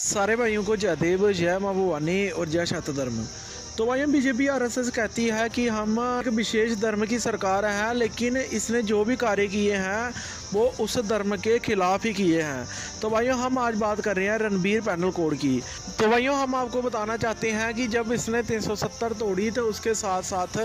सारे भाइयों को जय देव, जय माँ भवानी और जय शतधर्म। तो भाइयों, बीजेपी आरएसएस कहती है कि हम एक विशेष धर्म की सरकार है, लेकिन इसने जो भी कार्य किए हैं वो उस धर्म के खिलाफ ही किए हैं। तो भाइयों, हम आज बात कर रहे हैं रणबीर पैनल कोड की। तो भाइयों, हम आपको बताना चाहते हैं कि जब इसने 370 तोड़ी तो उसके साथ साथ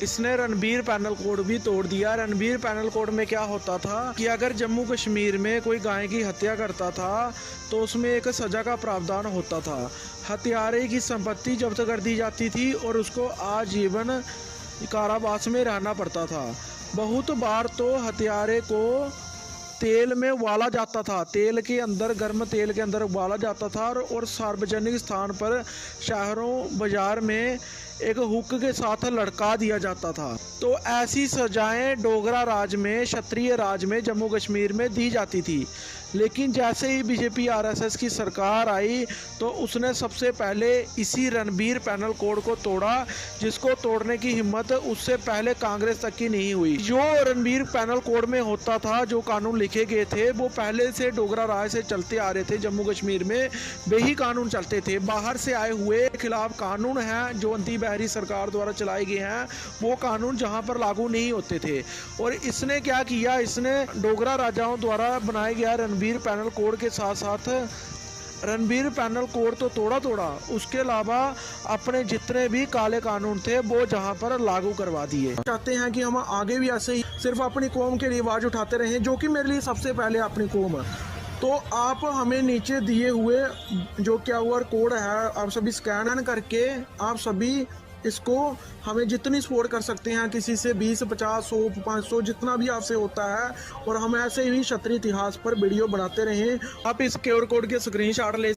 इसने रणबीर पैनल कोड भी तोड़ दिया। रणबीर पैनल कोड में क्या होता था कि अगर जम्मू कश्मीर में कोई गाय की हत्या करता था तो उसमें एक सज़ा का प्रावधान होता था। हत्यारे की संपत्ति जब्त कर दी जाती थी और उसको आजीवन कारावास में रहना पड़ता था। बहुत बार तो हत्यारे को तेल में उबाला जाता था, तेल के अंदर, गर्म तेल के अंदर उबाला जाता था और सार्वजनिक स्थान पर, शहरों बाजार में एक हुक के साथ लटका दिया जाता था। तो ऐसी सजाएं डोगरा राज में, क्षत्रिय राज में, जम्मू कश्मीर में दी जाती थी। लेकिन जैसे ही बीजेपी आरएसएस की सरकार आई तो उसने सबसे पहले इसी रणबीर पैनल कोड को तोड़ा, जिसको तोड़ने की हिम्मत उससे पहले कांग्रेस तक की नहीं हुई। जो रणबीर पैनल कोड में होता था, जो कानून लिखे गए थे, वो पहले से डोगरा राज से चलते आ रहे थे। जम्मू कश्मीर में वही कानून चलते थे। बाहर से आए हुए खिलाफ कानून हैं जो अंती बहरी सरकार द्वारा चलाए गए हैं, वो कानून जहां पर लागू नहीं होते थे। और इसने क्या किया, इसने डोगरा राजाओं द्वारा बनाया गया रणबीर पैनल कोड के साथ साथ रणबीर पैनल कोड तो तोड़ा, उसके अलावा अपने जितने भी काले कानून थे वो जहां पर लागू करवा दिए। चाहते हैं कि हम आगे भी ऐसे ही सिर्फ अपनी कौम के लिए आवाज उठाते रहें, जो कि मेरे लिए सबसे पहले अपनी कौम है। तो आप हमें नीचे दिए हुए जो QR कोड है, आप सभी स्कैन करके आप सभी इसको हमें जितनी सपोर्ट कर सकते हैं, किसी से 20, 50, 100, 500, जितना भी आपसे होता है, और हम ऐसे ही क्षत्रिय इतिहास पर वीडियो बनाते रहें। आप इस QR कोड के स्क्रीनशॉट ले